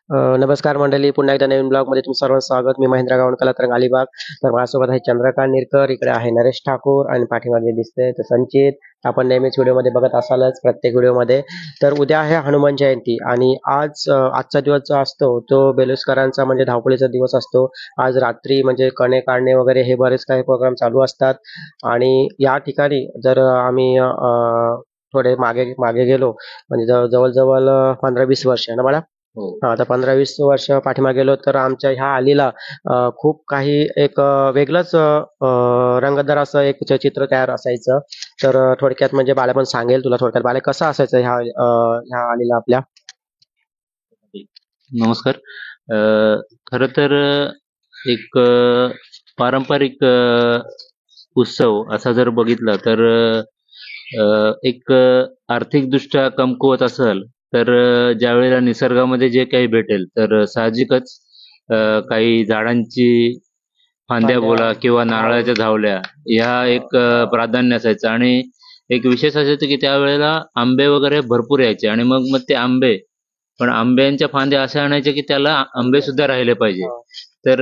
नमस्कार मंडळी, पुन्हा एकदा नवीन ब्लॉगमध्ये तुमचं सर्वांचं स्वागत. मी महेंद्र गावणकर, तरंग अलिबाग. तर माझ्यासोबत आहे चंद्रकांत निरकर, इकडे आहे नरेश ठाकूर आणि पाठीमागे दिसतंय तर संचित. आपण नेहमीच व्हिडिओमध्ये बघत असालच प्रत्येक व्हिडिओमध्ये. तर उद्या आहे हनुमान जयंती आणि आजचा दिवस जो असतो तो बेलुसकरांचा म्हणजे धावपळीचा दिवस असतो. आज रात्री म्हणजे कणे काढणे वगैरे हे बरेच काही प्रोग्राम चालू असतात. आणि या ठिकाणी जर आम्ही थोडे मागे मागे गेलो म्हणजे जवळजवळ 15-20 वर्ष ना बाळा. हो. हां, आता 15-20 वर्ष पाठीमागे गेलो तर आमच्या ह्या आलीला खूप काही एक वेगळंच रंगतदार असं एक चित्र तयार असायचं. तर थोडक्यात म्हणजे बाळा पण सांगेल तुला थोडक्यात बाळा कसं असायचं ह्या आलीला आपल्या. नमस्कार. खरं तर एक पारंपरिक उत्सव असा जर बघितला तर एक आर्थिकदृष्ट्या कमकुवत असेल तर ज्यावेळेला निसर्गामध्ये जे काही भेटेल तर साहजिकच काही झाडांची फांद्या बोला किंवा नारळाच्या झावल्या ह्या एक प्राधान्य असायचं. आणि एक विशेष असायचं की त्यावेळेला आंबे वगैरे भरपूर यायचे आणि मग मग ते आंबे पण आंब्यांच्या फांद्या अशा आणायच्या की त्याला आंबे सुद्धा राहिले पाहिजे. तर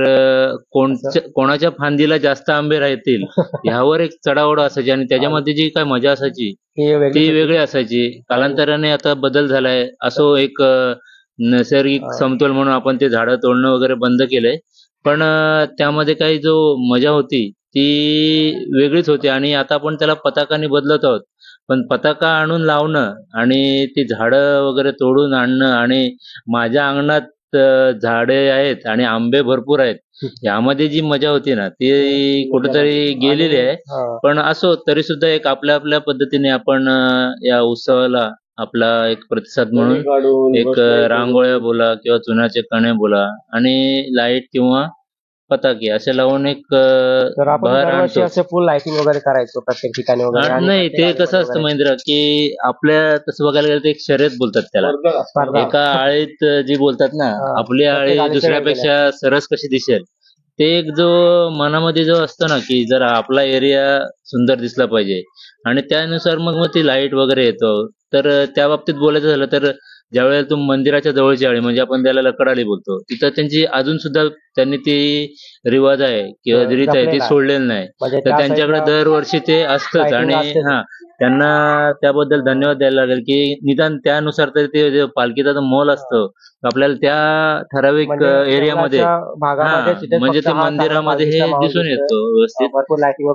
कोणाच्या फांदीला जास्त आंबे राहतील ह्यावर एक चढाओढ असायची आणि त्याच्यामध्ये जी काय मजा असायची ती वेगळी असायची. कालांतराने आता बदल झालाय, असो एक नैसर्गिक समतोल म्हणून आपण ते झाडं तोडणं वगैरे बंद केलंय. पण त्यामध्ये काही जो मजा होती ती वेगळीच होती आणि आता आपण त्याला पताकाने बदलत आहोत. पण पताका आणून लावणं आणि ती झाडं वगैरे तोडून आणणं आणि माझ्या अंगणात झाडे आहेत आणि आंबे भरपूर आहेत यामध्ये जी मजा होती ना ती कुठेतरी गेलेली आहे. पण असो तरी सुद्धा एक आपल्या आपल्या पद्धतीने आपण या उत्सवाला आपला एक प्रतिसाद म्हणून एक रांगोळ्या बोला किंवा चुनाचे कणे बोला आणि लाईट किंवा पताके असे लावून एक बहार आणतो. असे फुल लाइटिंग वगैरे करायचो प्रत्येक ठिकाणी वगैरे. नाही ते कसं असतं महेंद्र की आपल्या तसं बघायला गेलं तर एक शर्यत बोलतात त्याला. एका आळीत जी बोलतात ना आपली आळी दुसऱ्यापेक्षा सरस कशी दिसेल ते एक जो मनामध्ये जो असतो ना की जर आपला एरिया सुंदर दिसला पाहिजे आणि त्यानुसार मग मग ती लाईट वगैरे येतो. तर त्या बाबतीत बोलायचं झालं तर ज्यावेळेला तुम्ही मंदिराच्या जवळची आळी म्हणजे आपण त्याला लकडाळी बोलतो तिथं त्यांची अजून सुद्धा त्यांनी ती रिवाज आहे किंवा रीत आहे ती सोडलेली नाही. तर त्यांच्याकडे दरवर्षी ते असतंच आणि त्यांना त्याबद्दल धन्यवाद द्यायला लागेल की निदान त्यानुसार तरी ते जे पालखीचा जो मोल असतो आपल्याला त्या ठराविक एरियामध्ये म्हणजे ते मंदिरामध्ये हे दिसून येतो व्यवस्थित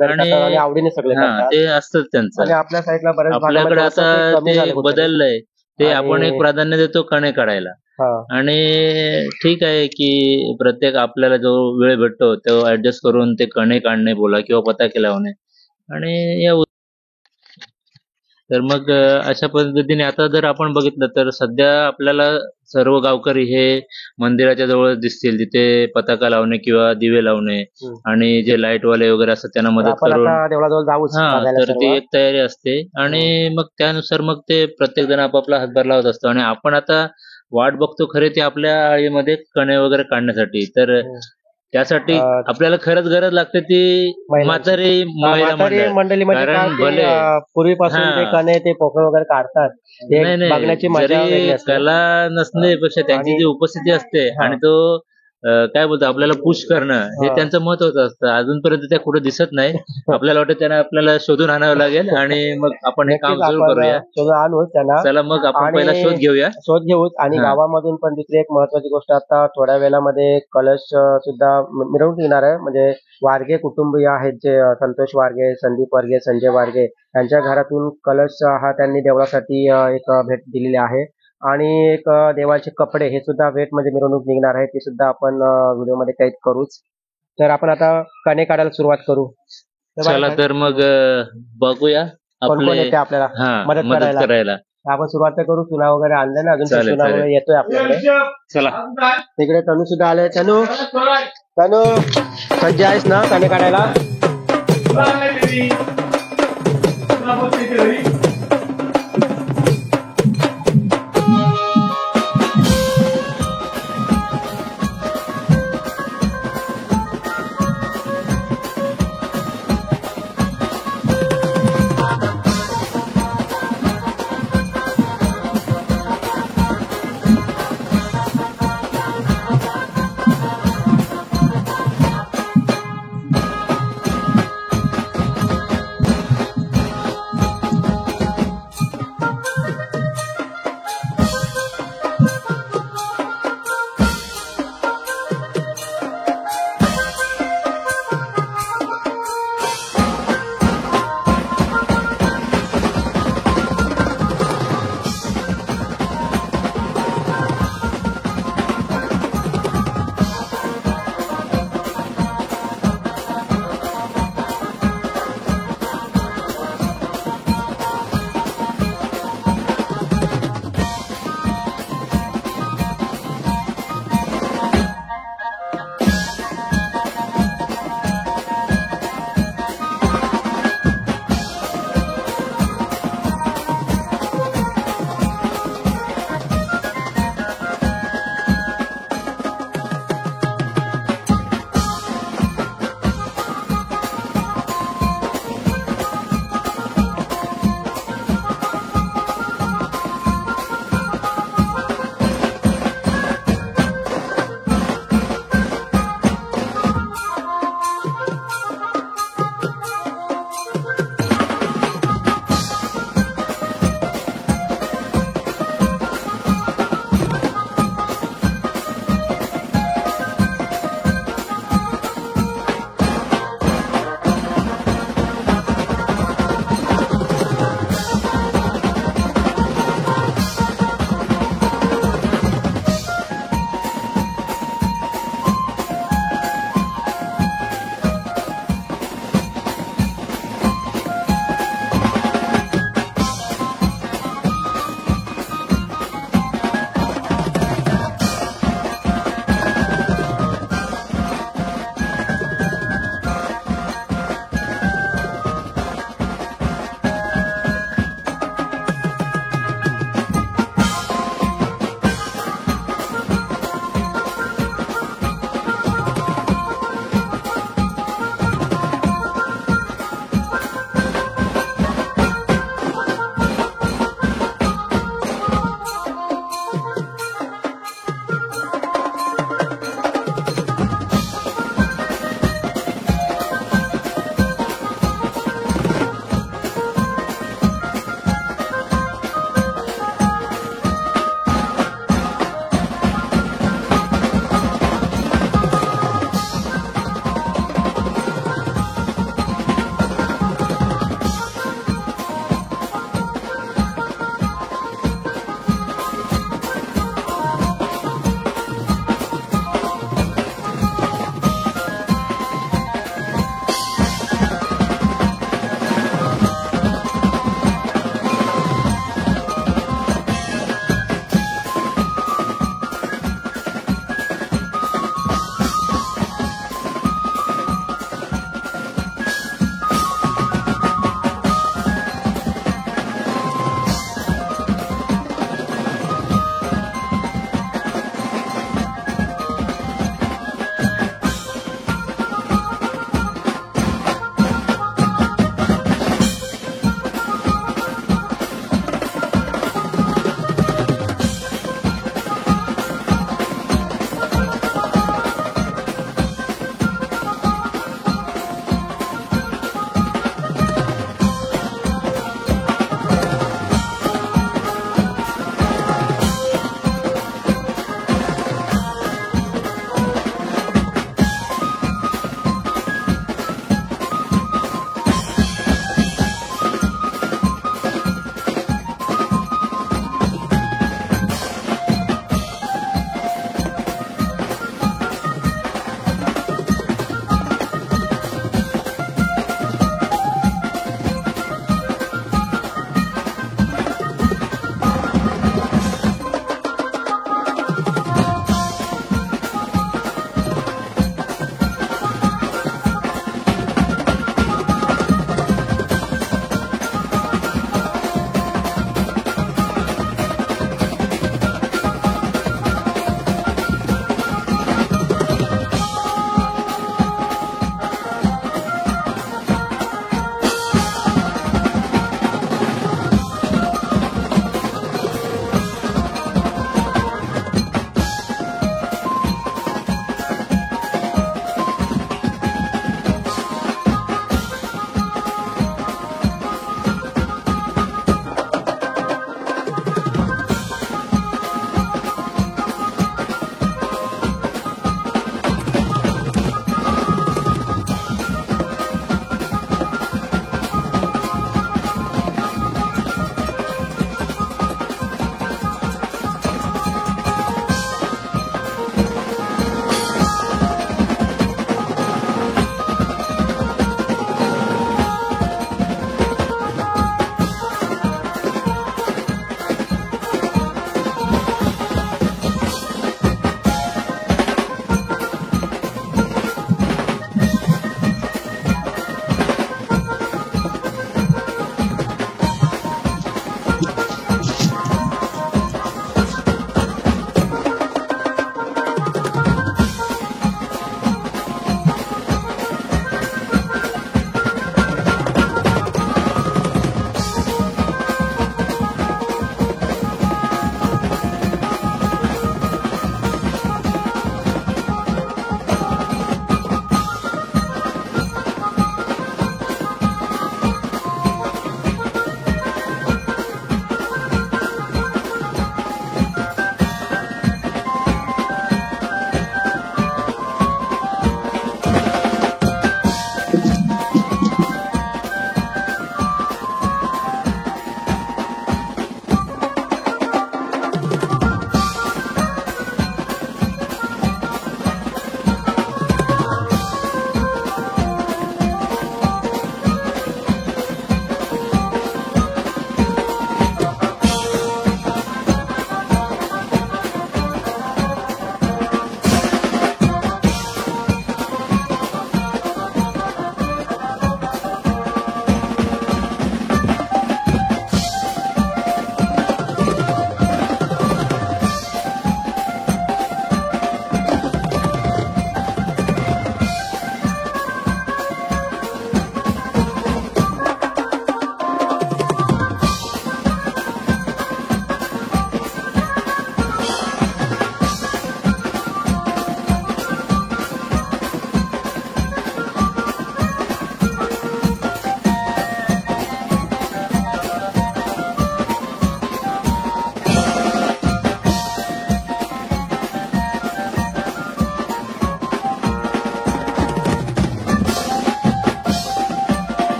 आणि ते असतंच त्यांचं. आपल्याकडे आता ते बदललंय ते आपण एक प्राधान्य देतो कणे काढायला. आणि ठीक आहे की प्रत्येक आपल्याला जो वेळ भेटतो तो ऍडजस्ट करून ते कणे काढणे बोला किंवा पताके लावणे आणि या तर मग अशा पद्धतीने आता जर आपण बघितलं तर सध्या आपल्याला सर्व गावकरी हे मंदिराच्या जवळ दिसतील तिथे पताका लावणे किंवा दिवे लावणे आणि जे लाईटवाले वगैरे असतात त्यांना मदत करून तर ती एक तयारी असते. आणि मग त्यानुसार मग ते प्रत्येक जण आपापला हातभार लावत असतो आणि आपण आता वाट बघतो खरे ते आपल्या आळीमध्ये कणे वगैरे काढण्यासाठी. तर त्यासाठी आपल्याला खरंच गरज लागते ती म्हातारी महिला मंडळी. कारण भले पूर्वीपासून ते कणे ते पोकळ वगैरे काढतात. नाही जरी कला नसण्यापेक्षा त्यांची जी उपस्थिती असते आणि तो काय बोलतो आपल्याला पुश करणं हे त्यांचं महत्वाचं असतं. अजूनपर्यंत त्या कुठे दिसत नाही. आपल्याला वाटतं त्यांना आपल्याला शोधून आणावं लागेल आणि मग आपण हे काम सुरू करूया. चला मग आपण पहिला शोध घेऊ. आणि गावामधून पण दुसरी एक महत्वाची गोष्ट आता थोड्या वेळामध्ये कलश सुद्धा मिरवणूक येणार आहे. म्हणजे वारगे कुटुंबीय आहेत जे संतोष वारगे, संदीप वारगे, संजय वारगे यांच्या घरातून कलश हा त्यांनी देवळासाठी एक भेट दिलेली आहे. आणि एक देवाचे कपडे हे सुद्धा भेट म्हणजे मिरवणूक निघणार आहे ते सुद्धा आपण व्हिडिओमध्ये कैद करूच. तर आपण आता कणे काढायला सुरुवात करू. चला तर मग बघूया आपल्याला मदत करायला. आपण सुरुवात करू. चुना वगैरे आणलं ना अजून चुना वगैरे येतोय आपल्याकडे. चला तिकडे तनू सुद्धा आले. तनू सज्ज आहेस ना कणे काढायला?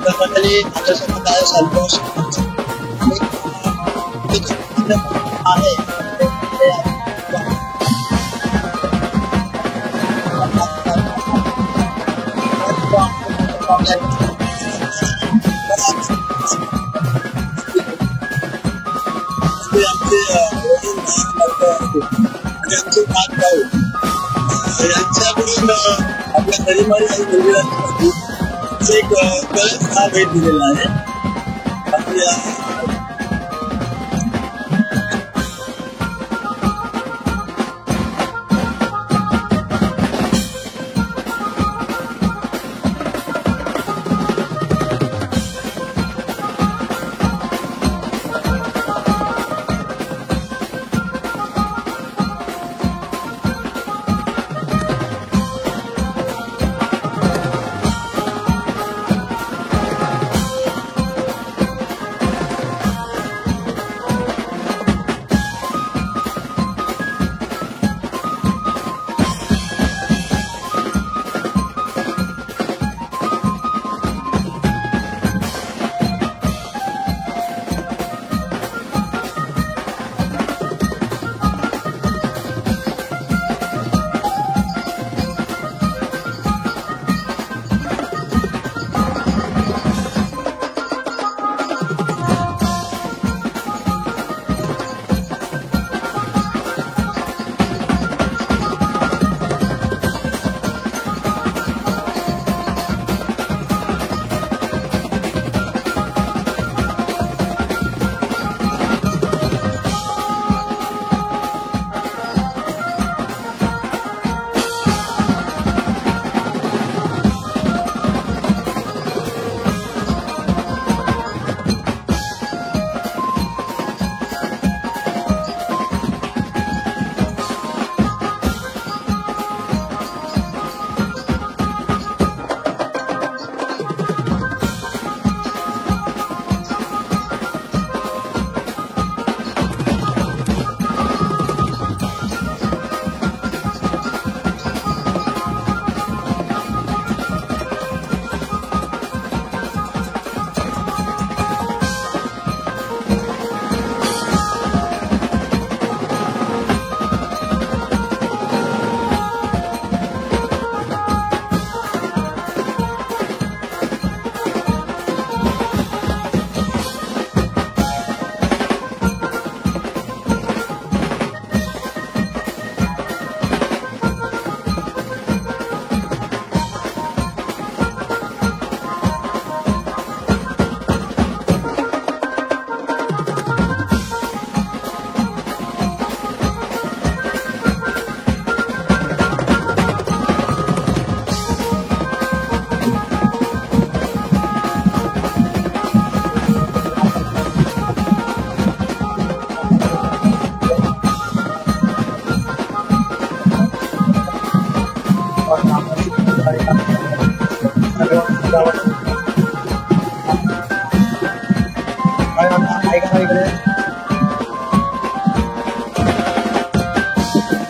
तर मंडळी आपल्यासोबत आहे संतोष आहे त्यांचे नाथ भाऊ यांच्याकडून आपल्या तळीमाळी आणि मंदिराची एक कळस हा भेट दिलेला आहे. आपल्या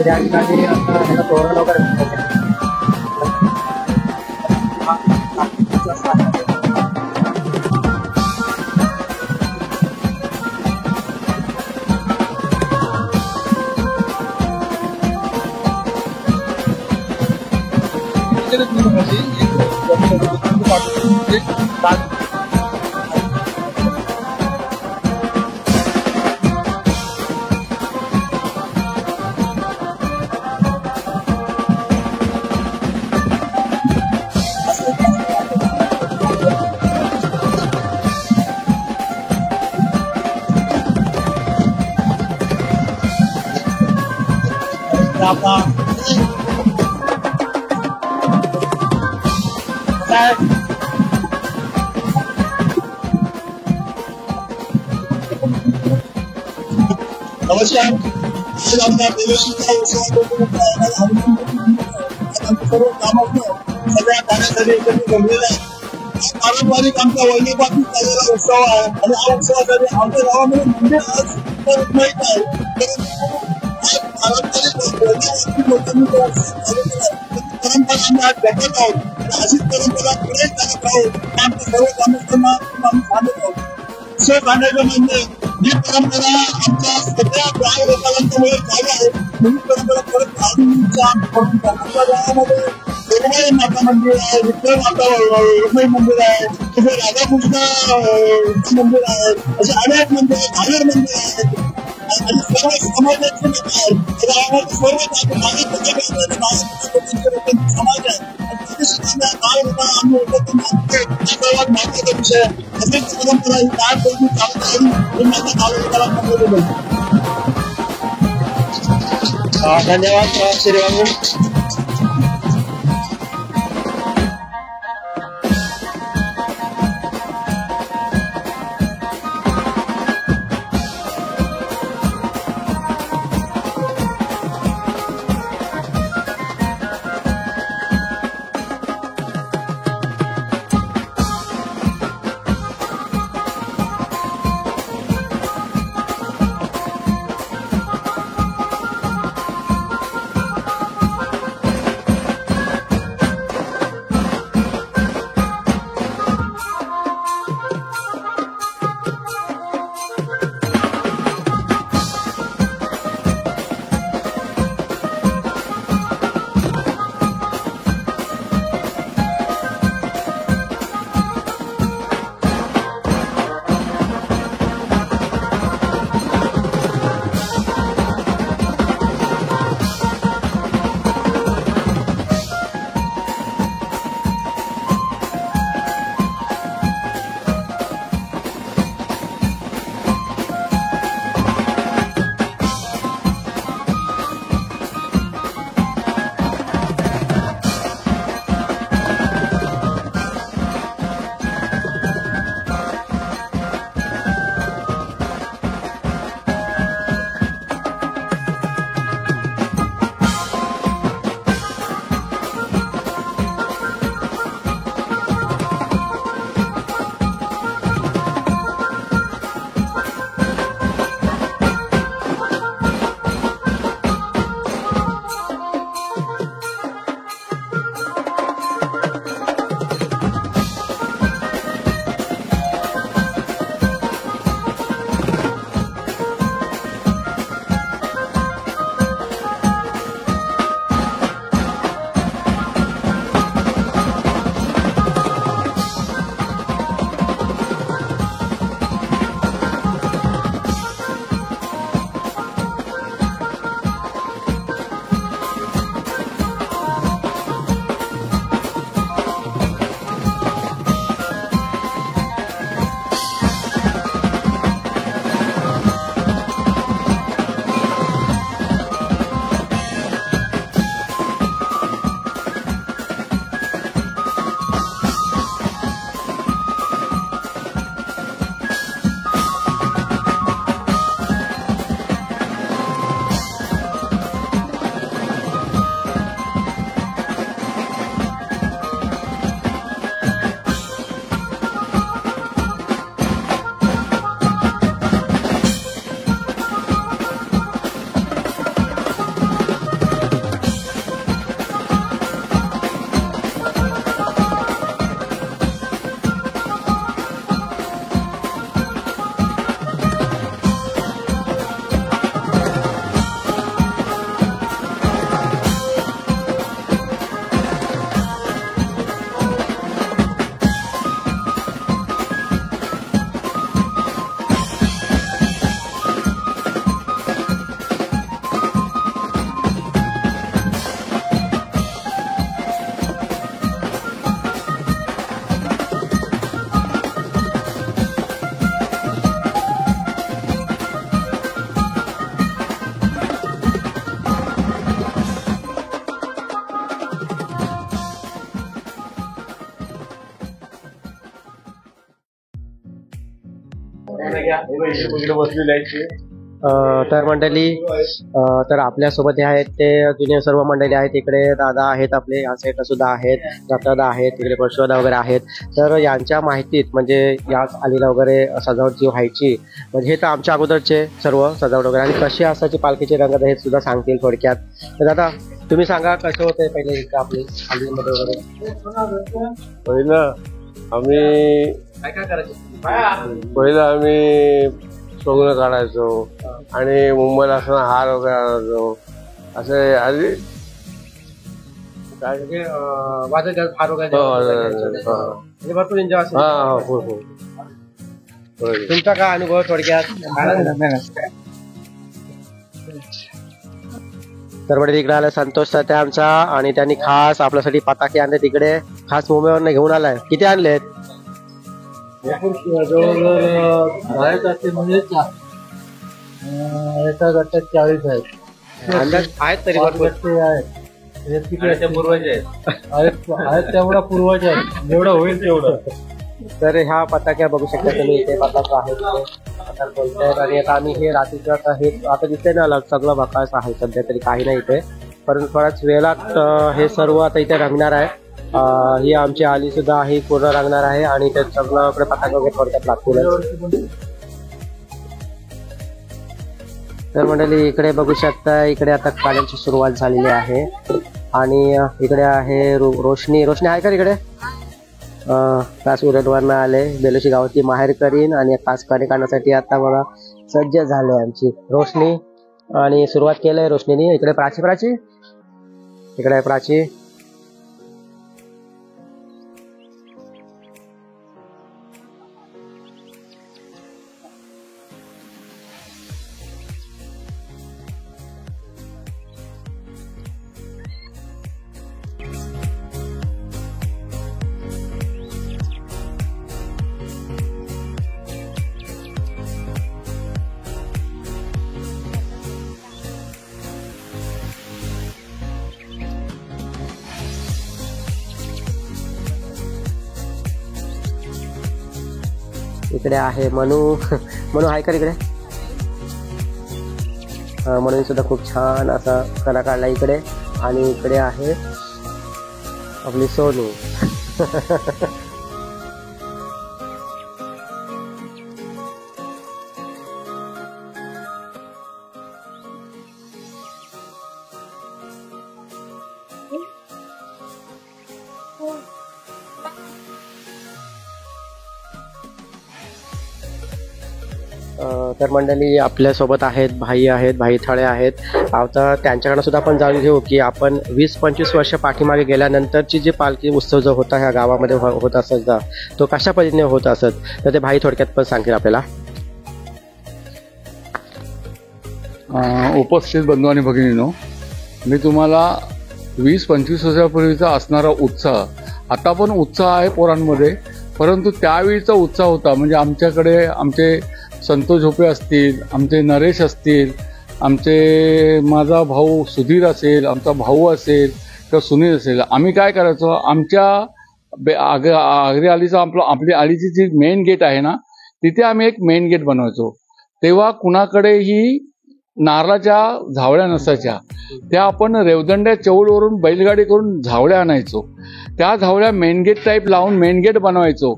त्या ठिकाणी आता ह्याला तोरण वगैरे नमस्कार. सर्व कामातून सगळ्या कार्यासाठी एकत्रित जमलेला आहे. पारंपरिक आमचा वैभवातून चाललेला उत्सव आहे आणि हा उत्सवासाठी आमच्या गावामध्ये मंदिर आज माहीत आहे. पारंपरिक लोकांनी परंपरा आम्ही आज जपत आहोत. अशीच परंपरा पुढे चालत आहोत. आमच्या सर्व ग्रामस्थांना आम्ही सांगत आहोत. विषय सांगायचं म्हणजे ही परंपरा आमच्या सगळ्या ग्रामस्थांमुळे चालू आहे. ही परंपरा परत आमच्या गावामध्ये रुक्मिणी माता मंदिर आहे, विठ्ठल माता रुक्मिणी मंदिर आहे, तसे राधाकृष्ण मंदिर आहे, असे अनेक मंदिर आहेत, घागर मंदिर आहेत आणि सर्व समाजाचे लोक आहेत. गावामध्ये सर्व समाज आहे. आम्ही एकत्र सर्वात महत्वाचा विषय असेच परंपरा ही काय पैकी चालत राहील हे माझ्या नागरिकांना सांगितलं. धन्यवाद श्रीबाबू. इकडे बसलेले आहेत तर मंडळी तर आपल्यासोबत जे आहेत ते जुने सर्व मंडळी आहेत. इकडे दादा आहेत, आपले या साईडला सुद्धा आहेत, रत्नदा आहेत, तिकडे परशुदा वगैरे आहेत. तर यांच्या माहितीत म्हणजे याच आलीला वगैरे सजावट जी व्हायची म्हणजे हे तर आमच्या अगोदरचे सर्व सजावट वगैरे आणि कशी असायची पालखीचे रंग हे सुद्धा सांगतील थोडक्यात. तर दादा तुम्ही सांगा कसं होतं पहिले आपली आलीमध्ये वगैरे. पहिलं आम्ही सोंगणं काढायचो आणि मुंबईला असताना हार वगैरे आणायचो. असे आधी म्हणजे वाजत फार वगैरे म्हणजे भरपूर एन्जॉय असेल. तुमचा काय अनुभव थोडक्यात. तर म्हणजे तिकडे आला संतोष साठे आमचा आणि त्यांनी खास आपल्यासाठी पताके आणले, तिकडे खास मुंबईवरनं घेऊन आलाय. किती आणलेत. म्हणजे एका गटात 40 आहेत. अंदाज आहेत तरी भरपूर पूर्वज आहेत तेवढा पूर्वज आहेत जेवढं होईल तेवढं. तर ह्या पताक्या बघू शकता तुम्ही, इथे पताका आहेत बोलतायत. आणि आता आम्ही हे रात्रीचं आता हे आता दिसतंय ना सगळं बकास आहे सध्या तरी काही नाही इथे, परंतु थोड्याच वेळात हे सर्व आता इथे रंगणार आहे. ही आमची आली सुद्धा ही पूर्ण रंगणार आहे आणि ते सगळं पताका वगैरे थोडक्यात लागतील. तर मंडळी इकडे बघू शकता, इकडे आता पाण्याची सुरुवात झालेली आहे आणि इकडे आहे रोशनी आहे का इकडे. खास उरणवरनं आले, बेलोशी गावाची माहेर करीन आणि खास पाणी काढण्यासाठी आता मला सज्ज झाले आमची रोशनी आणि सुरुवात केलंय रोशनीने. इकडे प्राची इकडे आहे प्राची. इकडे आहे मनू आहे का इकडे. म्हणून सुद्धा खूप छान असा कला काढला इकडे. आणि इकडे आहे आपली सोनू. तर मंडळी आपल्यासोबत आहेत भाई थळे आहेत. आता त्यांच्याकडे सुद्धा आपण जाणून घेऊ की आपण 20-25 वर्ष पाठीमागे गेल्यानंतरची जी पालखी उत्सव जो होता ह्या गावामध्ये होत असत तो कशा पद्धतीने होत असत, तर ते भाई थोडक्यात पण सांगतील आपल्याला. उपस्थित बंधू आणि भगिनींनो, मी तुम्हाला 20-25 वर्षापूर्वीचा असणारा उत्साह, आता पण उत्साह आहे पोरांमध्ये, परंतु त्यावेळीचा उत्साह होता म्हणजे आमच्याकडे आमचे संतोष झोपे असतील, आमचे नरेश असतील, आमचे माझा भाऊ सुधीर असेल, आमचा भाऊ असेल किंवा सुनील असेल, आम्ही काय करायचो, आमच्या आगरी आलीचा आपली आलीची जी मेन गेट आहे ना, तिथे आम्ही एक मेन गेट बनवायचो. तेव्हा कुणाकडेही नारळाच्या झावळ्या नसायच्या, त्या आपण रेवदंड्या चौलवरून बैलगाडी करून झावळ्या आणायचो. त्या झावळ्या मेन गेट टाईप लावून मेन गेट बनवायचो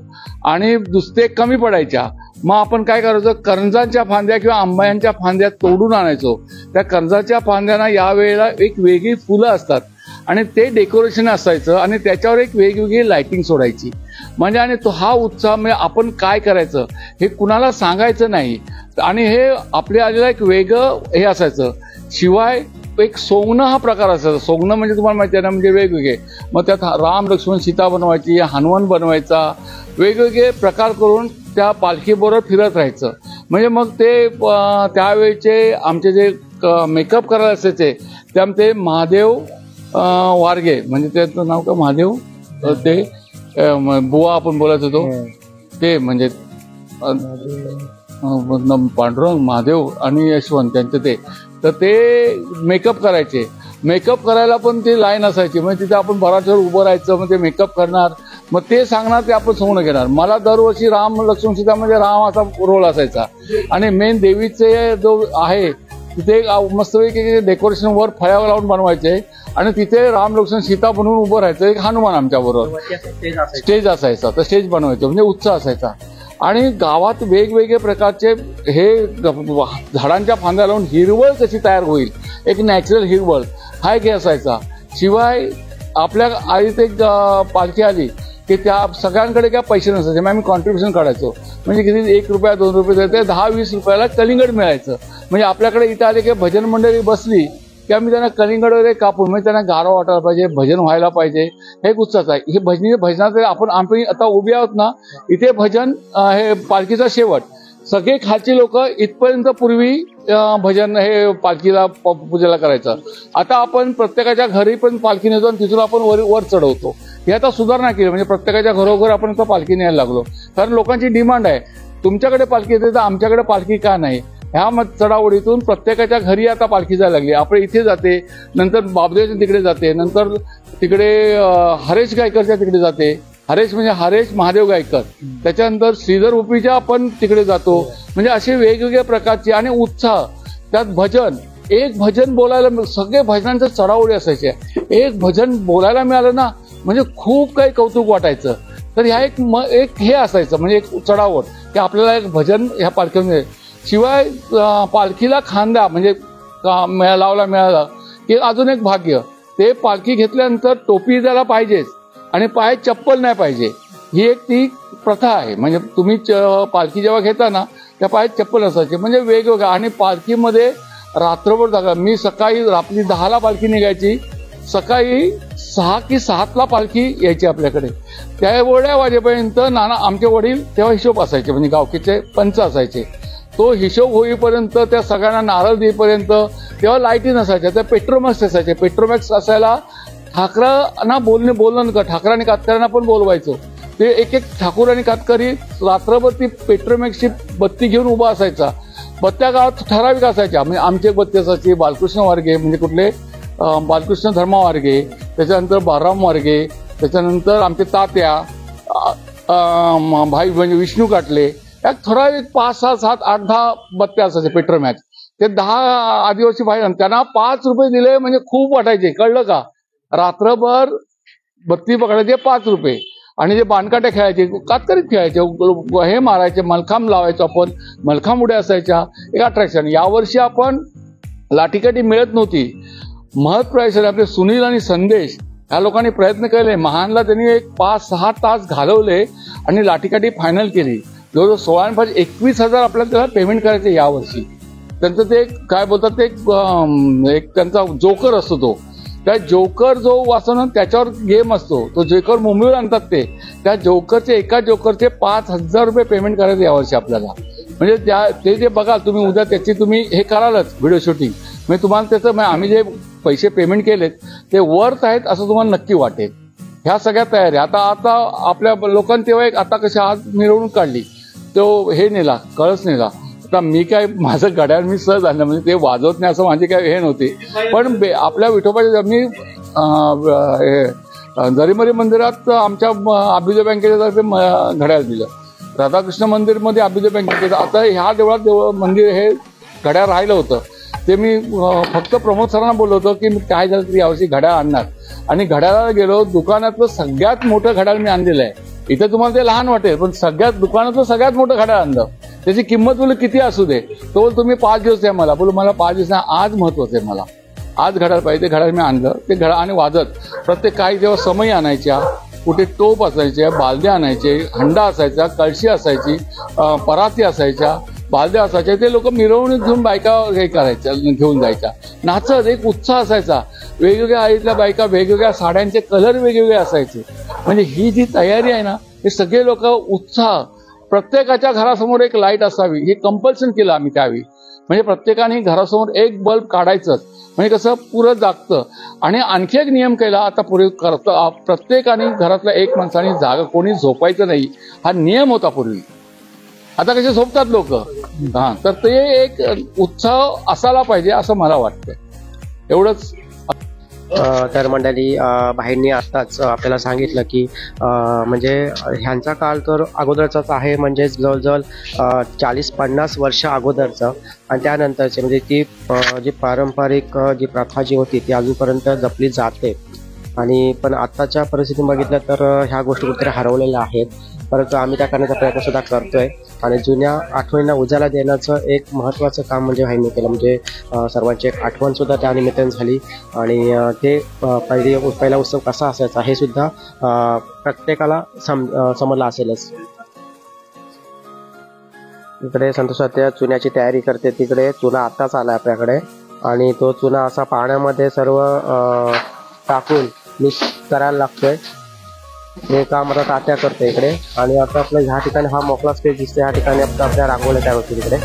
आणि दुसरे कमी पडायच्या. मग आपण काय करायचो, करंजांच्या फांद्या किंवा आंब्यांच्या फांद्या तोडून आणायचो. त्या करंजाच्या फांद्यांना यावेळेला एक वेगळी फुलं असतात आणि ते डेकोरेशन असायचं आणि त्याच्यावर एक वेगवेगळी लाइटिंग सोडायची. म्हणजे आणि तो हा उत्साह म्हणजे आपण काय करायचं हे कुणाला सांगायचं नाही आणि हे आपल्या आलेला एक वेगळं हे असायचं. शिवाय एक सोंगणं हा प्रकार असायचा. सोंगणं म्हणजे तुम्हाला माहिती आहे ना, म्हणजे वेगवेगळे, मग त्यात राम लक्ष्मण सीता बनवायची, हनुमान बनवायचा, वेगवेगळे प्रकार करून त्या पालखीबरोबर फिरत राहायचं. म्हणजे मग ते त्यावेळेचे आमचे जे मेकअप करायला असायचे त्यामध्ये महादेव वारगे, म्हणजे त्याचं नाव का महादेव, ते बुवा आपण बोलत होतो ते, म्हणजे पांडुरंग महादेव आणि यशवंत त्यांचे ते, तर ते मेकअप करायचे मेकअप करायला पण ती लाईन असायची, म्हणजे तिथे आपण बराच वेळ उभं राहायचं, मग ते मेकअप करणार, मग ते सांगणार, ते आपण समजून घेणार. मला दरवर्षी राम लक्ष्मण सीता म्हणजे राम असा रोल असायचा आणि मेन देवीचे जो आहे तिथे मस्तपैकी डेकोरेशन वर फळ्या लावून बनवायचे आणि तिथे राम लक्ष्मण सीता बनवून उभं राहायचं. एक हनुमान आमच्या बरोबर स्टेज असायचा, तर स्टेज बनवायचं म्हणजे उत्साह असायचा. आणि गावात वेगवेगळे प्रकारचे हे झाडांच्या फांद्या लावून हिरवळ कशी तयार होईल, एक नॅचरल हिरवळ हा एक हे असायचा. शिवाय आपल्या आईत एक पालखी आली की त्या सगळ्यांकडे काय पैसे नसायचे, मग आम्ही कॉन्ट्रीब्युशन काढायचो. म्हणजे किती 1 रुपया 2 रुपये ते 10-20 रुपयाला कलिंगड मिळायचं. म्हणजे आपल्याकडे इथं आले की भजन मंडळी बसली की आम्ही त्यांना कलिंगड वगैरे कापून, म्हणजे त्यांना गारवा वाटायला पाहिजे, भजन व्हायला पाहिजे, हे उत्साह आहे. हे भजनाचे आपण आता उभे आहोत ना, इथे भजन हे पालखीचा शेवट, सगळे खालची लोक इथपर्यंत पूर्वी भजन हे पालखीला पूजेला करायचं. आता आपण प्रत्येकाच्या घरी पण पालखी नेतो आणि तिथून आपण वर चढवतो. हे आता सुधारणा केली, म्हणजे प्रत्येकाच्या घरोघर आपण आता पालखी न्यायला लागलो. कारण लोकांची डिमांड आहे, तुमच्याकडे पालखी येते तर आमच्याकडे पालखी का नाही. ह्या चढाओढीतून प्रत्येकाच्या घरी आता पालखी जायला लागली. आपण इथे जाते, नंतर बाबदेवच्या तिकडे जाते, नंतर तिकडे हरेश गायकरच्या तिकडे जाते. हरेश म्हणजे हरेश महादेव गायकर, त्याच्यानंतर श्रीधर उप्पीच्या आपण तिकडे जातो. म्हणजे असे वेगवेगळ्या प्रकारचे आणि उत्साह. त्यात भजन, एक भजन बोलायला, सगळे भजनांचं चढाओढी असायचे. एक भजन बोलायला मिळालं ना म्हणजे खूप काही कौतुक वाटायचं. तर ह्या एक हे असायचं, म्हणजे एक चढाओढ की आपल्याला एक भजन ह्या पालखीमध्ये. शिवाय पालखीला खांदा म्हणजे लावला मिळाला की अजून एक भाग्य. ते पालखी घेतल्यानंतर टोपी द्यायला पाहिजेच आणि पायात चप्पल नाही पाहिजे, ही एक ती प्रथा आहे. म्हणजे तुम्ही पालखी जेव्हा घेता ना त्या पायात चप्पल असायची. म्हणजे वेगवेगळं. आणि पालखीमध्ये रात्रभर जागा. मी सकाळी आपली 10ला पालखी निघायची, सकाळी 6 की 7ला पालखी यायची आपल्याकडे. त्या एवढ्या वाजेपर्यंत नाना आमचे वडील तेव्हा हिशोब असायचे, म्हणजे गावकीचे पंच असायचे. तो हिशोब होईपर्यंत, त्या सगळ्यांना नारळ देईपर्यंत तेव्हा लाईटी नसायच्या, त्या पेट्रोमॅक्स असायचे. पेट्रोमॅक्स असायला ठाकरांना बोलणं नका, ठाकरा आणि कातकऱ्यांना पण बोलवायचो. ते एक ठाकूर आणि कातकरी रात्रभर ती पेट्रोमॅक्सची बत्ती घेऊन उभा असायचा. बत्त्या गावात ठराविक असायच्या, म्हणजे आमची एक बत्ती असायची बालकृष्ण वारगे, म्हणजे कुठले बालकृष्ण धर्मा वारगे, त्याच्यानंतर बाळराम वारगे, त्याच्यानंतर आमचे तात्या भाई म्हणजे विष्णू काटले. या ठराविक 5, 6, 7, 8, 10 बत्त्या असायचे पेट्रोमॅक्स. ते 10 आदिवासी भाई त्यांना 5 रुपये दिले म्हणजे खूप वाटायचे, कळलं का. रात्रभर बत्ती पकडायचे 5 रुपये. आणि जे बाणकाट्या खेळायचे, कातकरीत खेळायचे, हे मारायचे, मलखांब लावायचो आपण, मलखांब उड्या असायच्या, एक अट्रॅक्शन. यावर्षी आपण लाठीकाठी मिळत नव्हती. महत्वाचे आपले सुनील आणि संदेश ह्या लोकांनी प्रयत्न केले. महानला त्यांनी एक 5-6 तास घालवले आणि लाठीकाठी फायनल केली. जवळजवळ 16 21,000 आपल्याला त्याला पेमेंट करायचे यावर्षी. त्यांचं ते काय बोलतात, ते एक त्यांचा जोकर असतो, तो त्या जोकर जो वाचवणं त्याच्यावर गेम असतो. तो जोकर मुंबईवर आणतात, त्या जोकरचे एका जोकरचे 5,000 रुपये पेमेंट करायचे यावर्षी आपल्याला. म्हणजे ते जे बघा तुम्ही उद्या त्याची तुम्ही हे करालच व्हिडिओ शूटिंग, म्हणजे तुम्हाला त्याचं आम्ही जे पैसे पेमेंट केलेत ते वर्थ आहेत असं तुम्हाला नक्की वाटेल. ह्या सगळ्या तयारी आता आपल्या लोकांनी तेव्हा एक आता कशी आज मिरवणूक काढली, तो हे नेला, कळस नेला. आता मी काय माझं घड्याळ मी सहज आणलं, म्हणजे ते वाजवत नाही असं माझे काय हे नव्हते. पण आपल्या विठोबाच्या मी जरीमरी मंदिरात आमच्या अभ्युदय बँकेच्या तर्फे घड्याळ दिलं. राधाकृष्ण मंदिरमध्ये अभ्युदय बँकेचं. आता ह्या देवळात मंदिर हे घड्याळ राहिलं होतं, ते मी फक्त प्रमोद सरांना बोललो होतो की काय झालं तरी यावर्षी घड्याळ आणणार. आणि घड्याळाला गेलो, दुकानातलं सगळ्यात मोठं घड्याळ मी आणलेलं आहे. इथे तुम्हाला ते लहान वाटेल, पण दुकानातलं सगळ्यात मोठं घड्याळ आणलं. त्याची किंमत बोलू किती असू दे, तो बोल तुम्ही 5 दिवस द्या मला. बोलू मला 5 दिवस नाही, आज महत्वाचं आहे मला, आज घड्याळ पाहिजे. ते घड्याळ मी आणलं. ते घड्याळ आणि वाजत प्रत्येक काही जेव्हा समई आणायच्या, कुठे टोप असायच्या, बालद्या आणायचे, हंडा असायचा, कळशी असायची, पराती असायच्या, बालद्या असायच्या. ते लोक मिरवणूक घेऊन बायका हे करायच्या, घेऊन जायच्या, नाचत. एक उत्साह असायचा. वेगवेगळ्या आईतल्या बायका, वेगवेगळ्या साड्यांचे कलर वेगवेगळे असायचे. म्हणजे ही जी तयारी आहे ना, हे सगळे लोक उत्साह. प्रत्येकाच्या घरासमोर एक लाईट असावी हे कंपल्शन केलं आम्ही त्यावेळी. म्हणजे प्रत्येकाने घरासमोर एक बल्ब काढायचंच, म्हणजे कसं पुरं जागतं. आणि आणखी एक नियम केला आता पूर्वी करतो, प्रत्येकाने घरातल्या एक माणसाने जागा कोणी झोपायचं नाही, हा नियम होता पूर्वी. आता कसे झोपतात लोक. तर ते एक उत्साह असायला पाहिजे असं मला वाटतं. एवढंच. तर मंडळी भाईंनी आत्ताच आपल्याला सांगितलं की म्हणजे ह्यांचा काळ तर अगोदरचाच आहे, म्हणजे जवळजवळ 40-50 वर्ष अगोदरचं, आणि त्यानंतरचे म्हणजे ती जी पारंपरिक जी प्रथा जी होती ती अजूनपर्यंत जपली जाते. आणि पण आत्ताच्या परिस्थितीत बघितलं तर ह्या गोष्टी कुठेतरी हरवलेल्या आहेत, परंतु आम्ही त्या करण्याचा प्रयत्न सुद्धा करतोय. आणि जुन्या आठवणींना उजाला देण्याचं एक महत्त्वाचं काम म्हणजे भाईंनी केलं, म्हणजे सर्वांची एक आठवण सुद्धा त्या निमित्ताने झाली. आणि ते पहिला उत्सव कसा असायचा हे सुद्धा प्रत्येकाला समजलं असेलच. इकडे संतोष त्या चुन्याची तयारी करते, तिकडे चुना आत्ताच आला आपल्याकडे, आणि तो चुना असा पाण्यामध्ये सर्व टाकून मिक्स करायला लागतोय. हे काम आता तात्या करते इकडे. आणि आता आपल्या ह्या ठिकाणी हा मोकळा स्पेस दिसतो, ह्या ठिकाणी आपल्या रांगोळ्या तयार होतील इकडे.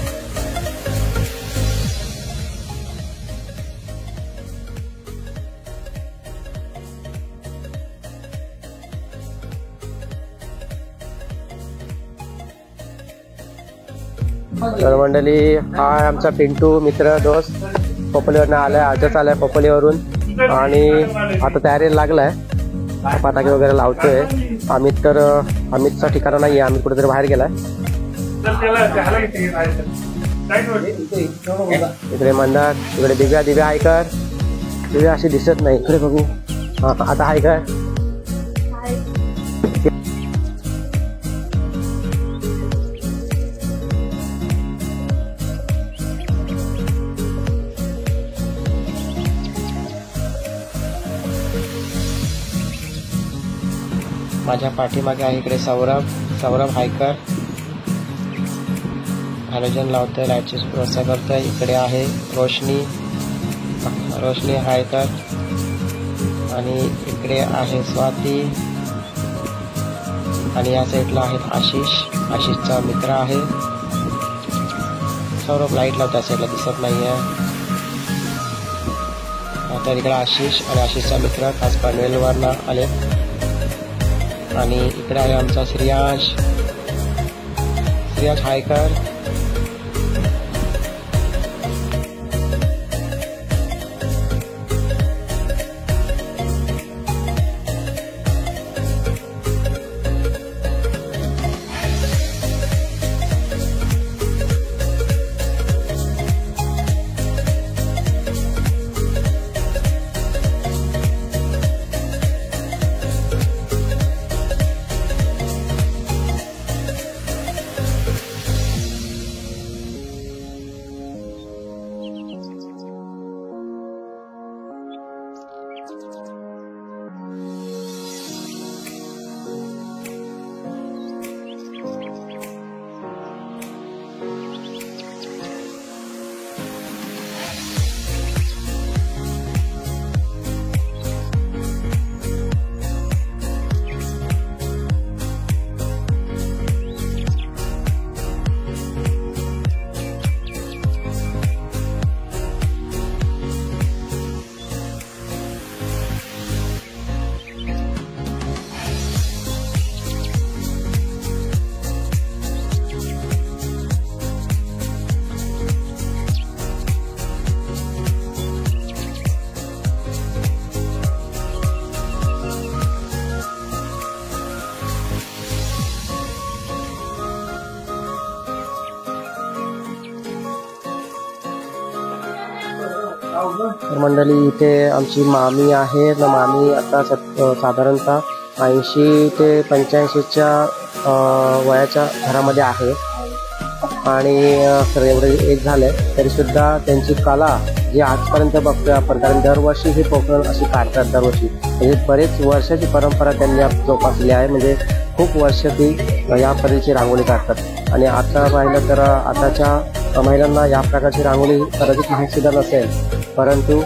तर मंडळी हा आहे आमचा पिंटू मित्र दोस्त, पोपलीवरनं आलाय, आजच आलाय पोपलीवरून, आणि आता तयारीला लागलाय, पटाके वगैरे लावतोय. अमितचा ठिकाणा नाहीये, अमित कुठेतरी बाहेर गेलाय. इकडे मंदार, इकडे दिव्या ऐकर, दिव्या अशी दिसत नाही, इकडे बघू. आता ऐकर. माझ्या पाठीमागे आहे इकडे सौरभ हायकर, हॅलोजन लावतोय, लाईटची व्यवस्था करतोय. इकडे आहे रोशनी हायकर, आणि इकडे आहे स्वाती, आणि या साईडला आहेत आशिषचा मित्र आहे. सौरभ लाईट लावतो, साईडला दिसत नाहीये. आता इकडे आशिष आणि आशिषचा मित्र खास पनवेलवरनं आले. आणि इकडे आहे आमचा श्रियाश हायकर. तर मंडळी इथे आमची मामी आहे ना, मामी आता साधारणतः 80 ते 85च्या वयाच्या घरामध्ये आहे. आणि एवढे एज झाले तरी सुद्धा त्यांची कला जी आजपर्यंत बघतोय आपण, कारण दरवर्षी ही पोकळ अशी काढतात दरवर्षी, म्हणजे बरेच वर्षाची परंपरा त्यांनी जोपासली आहे. म्हणजे खूप वर्ष ती या परीची रांगोळी काढतात. आणि आता पाहिलं तर आताच्या महिलांना या प्रकारची रांगोळी कदाचित माहीत सुद्धा नसेल, परंतु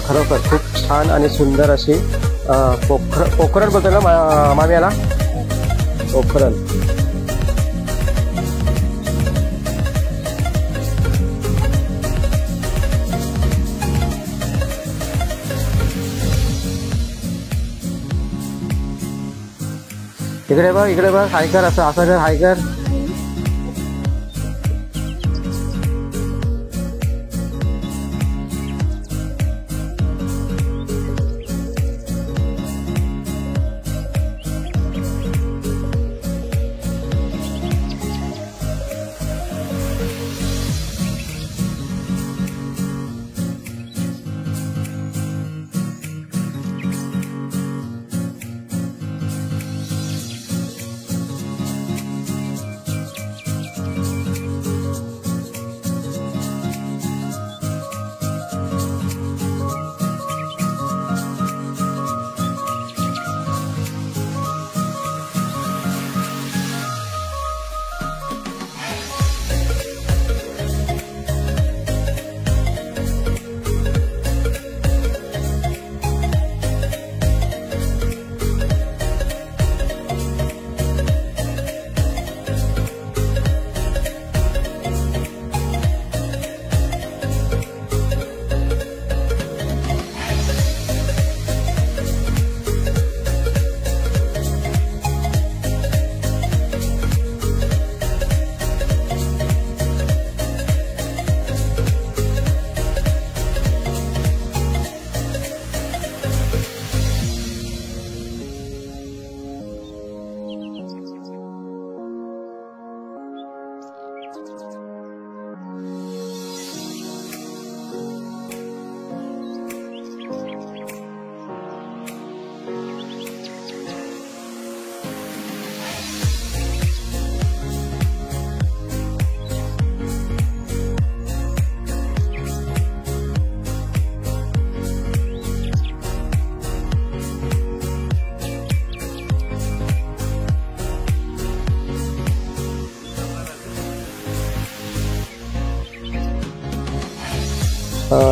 खरोखर खूप छान आणि सुंदर अशी पोखरण बोलतो ना मामी याला, पोखरण. इकडे बघ हायकर, असं कर हायकर.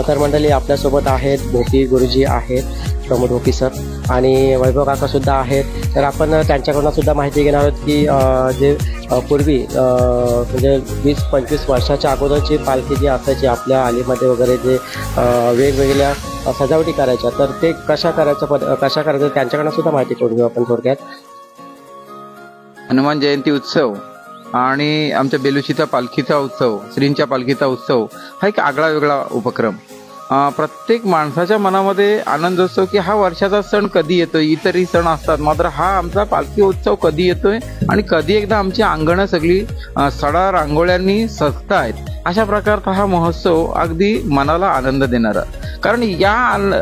तर मंडळी आपल्यासोबत आहेत भोपी गुरुजी आहेत, प्रमोद भोपी सर आणि वैभव काका सुद्धा आहेत. तर आपण त्यांच्याकडून सुद्धा माहिती घेणार आहोत की जे पूर्वी म्हणजे 20-25 वर्षाच्या अगोदरची पालखी जी असायची आपल्या आलीमध्ये वगैरे, जे वेगवेगळ्या सजावटी करायच्या, तर ते कशा करायचं त्यांच्याकडनं सुद्धा माहिती करून घेऊ आपण थोडक्यात. हनुमान जयंती उत्सव आणि आमच्या बेलुशीचा पालखीचा उत्सव, श्रींच्या पालखीचा उत्सव हा एक आगळा वेगळा उपक्रम. प्रत्येक माणसाच्या मनामध्ये आनंद असतो की हा वर्षाचा सण कधी येतोय. इतरही सण असतात, मात्र हा आमचा पालखी उत्सव कधी येतोय आणि कधी एकदा आमची अंगणं सगळी सडा रांगोळ्यांनी सजतायत. अशा प्रकारचा हा महोत्सव अगदी मनाला आनंद देणारा. कारण या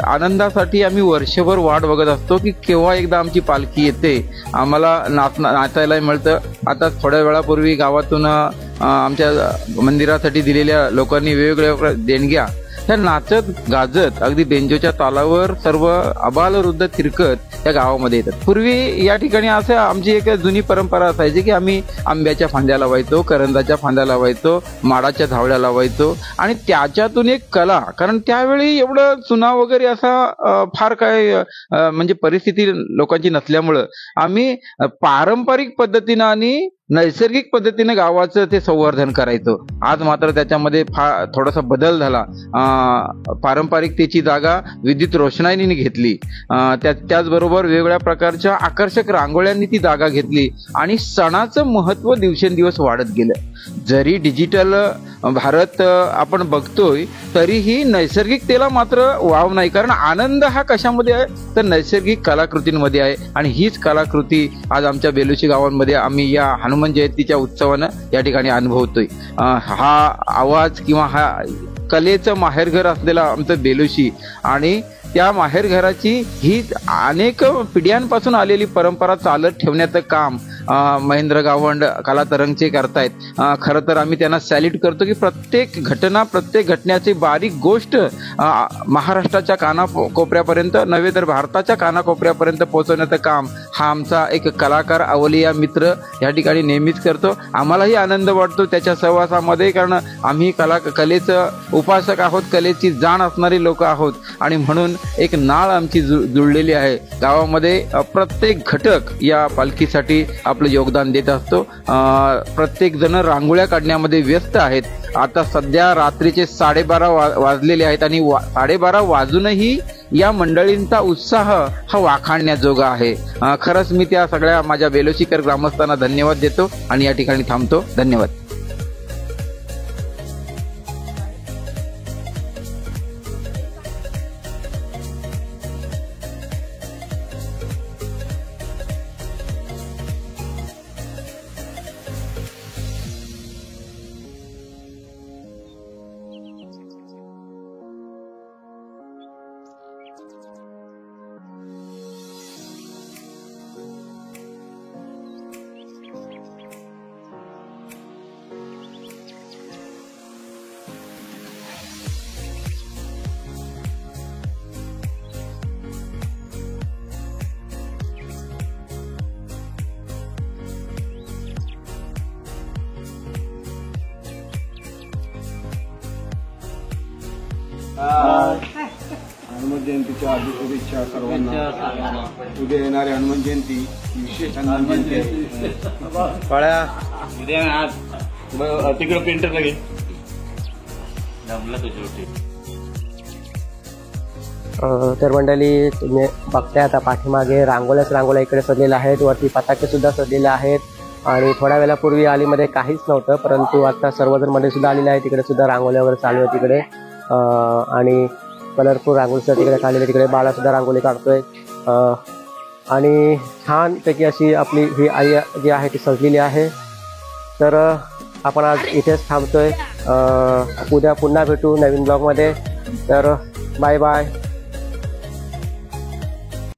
आनंदासाठी आम्ही वर्षभर वाट बघत असतो की केव्हा एकदा आमची पालखी येते, आम्हाला नाचायला मिळतं. आता थोड्या वेळापूर्वी गावातून आमच्या मंदिरासाठी दिलेल्या लोकांनी वेगवेगळ्या देणग्या त्या नाचत गाजत अगदी बेंजोच्या तालावर सर्व आबालवृद्ध थिरकत त्या गावामध्ये येतात. पूर्वी या ठिकाणी असं आमची एक जुनी परंपरा असायची की आम्ही आंब्याच्या फांद्या लावायचो, करंजाच्या फांद्या लावायचो, माडाच्या धावड्या लावायचो आणि त्याच्यातून एक कला, कारण त्यावेळी एवढं चुना वगैरे असा फार काय म्हणजे परिस्थिती लोकांची नसल्यामुळं आम्ही पारंपरिक पद्धतीनं आणि नैसर्गिक पद्धतीने गावाचं ते संवर्धन करायचो. आज मात्र त्याच्यामध्ये थोडासा बदल झाला. पारंपरिकतेची जागा विद्युत रोषणाईने घेतली. त्याचबरोबर वेगवेगळ्या प्रकारच्या आकर्षक रांगोळ्यांनी ती जागा घेतली आणि सणाचं महत्त्व दिवसेंदिवस वाढत गेलं. जरी डिजिटल भारत आपण बघतोय तरीही नैसर्गिकतेला मात्र वाव नाही. कारण आनंद हा कशामध्ये आहे तर नैसर्गिक कलाकृतींमध्ये आहे आणि हीच कलाकृती आज आमच्या बेलुशी गावांमध्ये आम्ही या हनुमान जयंतीच्या उत्सवानं या ठिकाणी अनुभवतोय. हा आवाज किंवा हा कलेचं माहेरघर असलेला आमचं बेलुशी आणि त्या माहेरघराची ही अनेक पिढ्यांपासून आलेली परंपरा चालत ठेवण्याचं काम महेंद्र गावंड कलातरंगचे करतायत. खरं तर आम्ही त्यांना सॅल्यूट करतो की प्रत्येक घटनेची बारीक गोष्ट महाराष्ट्राच्या कानाकोपऱ्यापर्यंत नव्हे तर भारताच्या कानाकोपऱ्यापर्यंत पोहोचवण्याचं काम हा आमचा एक कलाकार अवलिया मित्र या ठिकाणी नेहमीच करतो. आम्हालाही आनंद वाटतो त्याच्या सहवासामध्ये, कारण आम्ही कलेचं उपासक आहोत, कलेची जाण असणारी लोक आहोत आणि म्हणून एक नाळ आमची जुळलेली आहे. गावामध्ये प्रत्येक घटक या पालखीसाठी आपलं योगदान देत असतो. प्रत्येक जण रांगोळ्या काढण्यामध्ये व्यस्त आहेत. आता सध्या रात्रीचे 12:30 वाजलेले आहेत आणि 12:30 वाजूनही या मंडळींचा उत्साह हा वाखाणण्याजोगा आहे. खरंच मी त्या सगळ्या माझ्या बेलुशीकर ग्रामस्थांना धन्यवाद देतो आणि या ठिकाणी थांबतो. धन्यवाद. हनुमान जयंतीच्या हार्दिक शुभेच्छा सर्वांना. उद्या येणारी हनुमान जयंती विशेष हनुमान जयंती. तिकडे पेंटर लागेल जमला तुझी. तर मंडळी तुम्ही बघताय आता पाठीमागे रांगोळ्या इकडे सजलेल्या आहेत, वरती पताके सुद्धा सजलेले आहेत आणि थोड्या वेळापूर्वी आलीमध्ये काहीच नव्हतं, परंतु आता सर्वजण मंडळी सुद्धा आलेले आहेत. तिकडे सुद्धा रांगोळ्या वगैरे चालू आहे तिकडे आणि कलरफुल रांगोळी सुद्धा तिकडे काढलेली. तिकडे बाळा सुद्धा रांगोळी काढतोय आणि छानपैकी अशी आपली ही आई जी आहे ती सजलेली आहे. तर आपण आज इथेच थांबतोय. उद्या पुन्हा भेटू नवीन ब्लॉगमध्ये. तर बाय बाय.